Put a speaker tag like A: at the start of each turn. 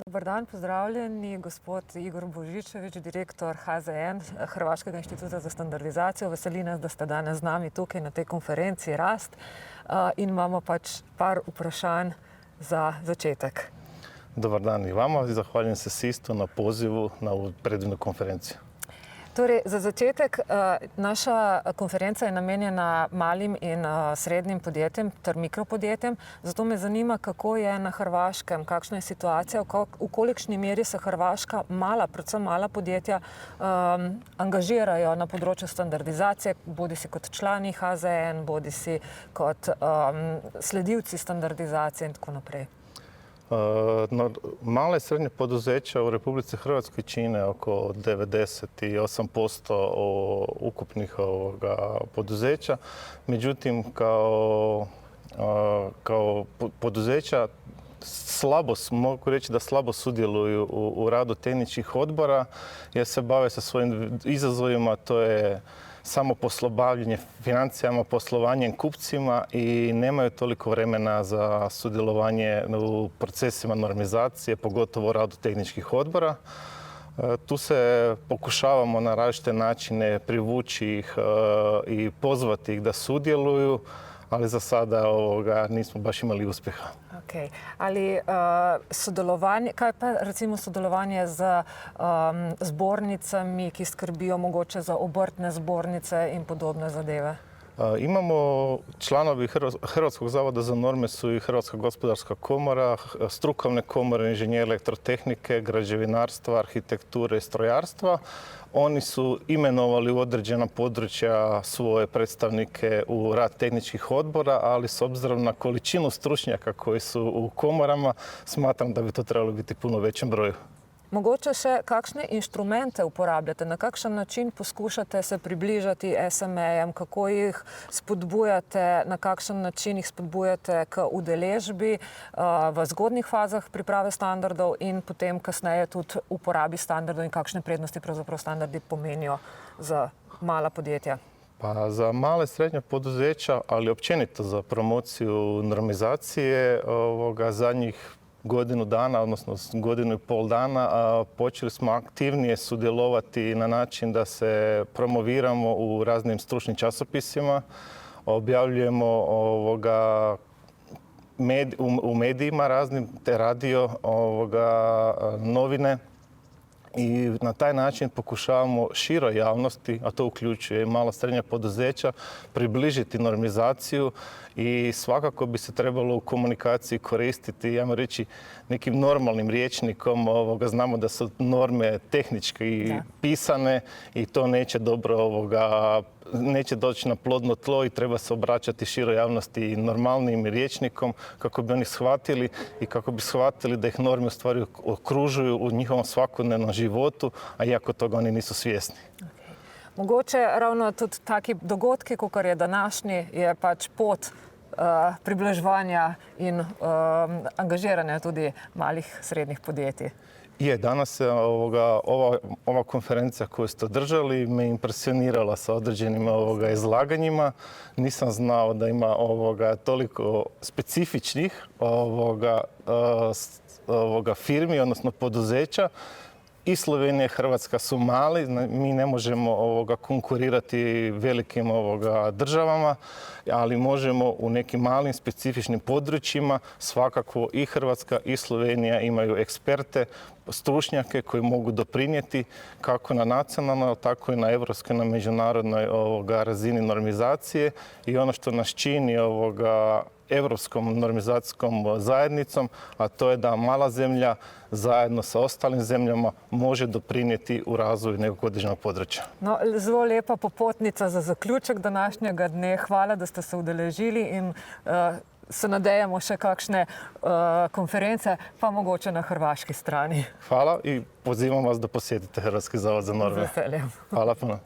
A: Dobar dan, pozdravljeni, gospod Igor Božičevič, direktor HZN, Hrvaškega inštituta za standardizacijo. Veseli nas, da ste danes z nami tukaj na tej konferenci Rast in imamo pač par vprašanj za začetek.
B: Dobar dan i vama i zahvaljujem se SIST-u na pozivu na ovu predivnu konferenciju.
A: Torej, za začetek, naša konferenca je namenjena malim in srednjim podjetjem ter mikropodjetjem. Zato me zanima, kako je na Hrvaškem, kakšna je situacija, v kolikšni meri se hrvaška predvsem mala podjetja angažirajo na področju standardizacije, bodisi kot člani HZN, bodisi kot sledilci standardizacije in tako naprej.
B: Mala i srednja poduzeća u Republici Hrvatskoj čine oko 98% ukupnih poduzeća. Međutim, kao poduzeća mogu reći da slabo sudjeluju u radu tehničkih odbora jer se bave sa svojim izazovima, to je samo bavljenje financijama, poslovanjem kupcima i nemaju toliko vremena za sudjelovanje u procesima normizacije, pogotovo u radu tehničkih odbora. Tu se pokušavamo na različite načine privući ih i pozvati ih da sudjeluju, ali za sada nismo baš imali uspjeha.
A: Okay. Ali sodelovanje, kaj pa recimo sodelovanje z zbornicami, ki skrbijo mogoče za obrtne zbornice in podobne zadeve?
B: Imamo članovi Hrvatskog zavoda za norme su i Hrvatska gospodarska komora, strukovne komore, inženjeri elektrotehnike, građevinarstva, arhitekture i strojarstva. Oni su imenovali u određena područja svoje predstavnike u rad tehničkih odbora, ali s obzirom na količinu stručnjaka koji su u komorama, smatram da bi to trebalo biti puno većem broju.
A: Mogoče še kakšne inštrumente uporabljate, na kakšen način poskušate se približati SME-jem, kako jih spodbujate, na kakšen način jih spodbujate k udeležbi v zgodnjih fazah priprave standardov in potem kasneje tudi uporabi standardov in kakšne prednosti pravzaprav standardi pomenijo za mala podjetja?
B: Pa za male i srednje poduzeća, ali općenito za promociju normizacije zadnjih godinu dana, odnosno godinu i pol dana, počeli smo aktivnije sudjelovati na način da se promoviramo u raznim stručnim časopisima, objavljujemo u medijima raznim, te radio, novine i na taj način pokušavamo široj javnosti, a to uključuje i mala srednja poduzeća, približiti normizaciju i svakako bi se trebalo u komunikaciji koristiti, ja moram reći, nekim normalnim rječnikom. Znamo da su norme tehnički pisane i to neće neće doći na plodno tlo i treba se obraćati široj javnosti normalnim rječnikom kako bi oni shvatili i kako bi shvatili da ih norme u stvari okružuju u njihovom svakodnevnom životu, a iako toga oni nisu svjesni.
A: Mogoče ravno tudi taki dogodki, kakor je današnji, je pač pot približevanja in angažiranja tudi malih srednjih podjetij.
B: Danas ova konferencija koju ste održali me impresionirala sa određenim izlaganjima. Nisam znao da ima toliko specifičnih firmi, odnosno poduzeća. I Slovenija i Hrvatska su mali, mi ne možemo konkurirati velikim državama, ali možemo u nekim malim specifičnim područjima. Svakako i Hrvatska i Slovenija imaju eksperte, stručnjake koji mogu doprinijeti kako na nacionalnoj, tako i na europskoj, na međunarodnoj razini normizacije. I ono što nas čini Europskom normizacijskom zajednicom, a to je da mala zemlja zajedno sa ostalim zemljama može doprinijeti u razvoju nekog određenog područja.
A: Zelo lepa popotnica za zaključek današnjega dne. Hvala, da ste se udeležili in se nadejamo še kakšne konference, pa mogoče na hrvaški strani.
B: Hvala i pozivam vas da posjetite Hrvatski zavod za norme.
A: Z veseljem.
B: Hvala puno.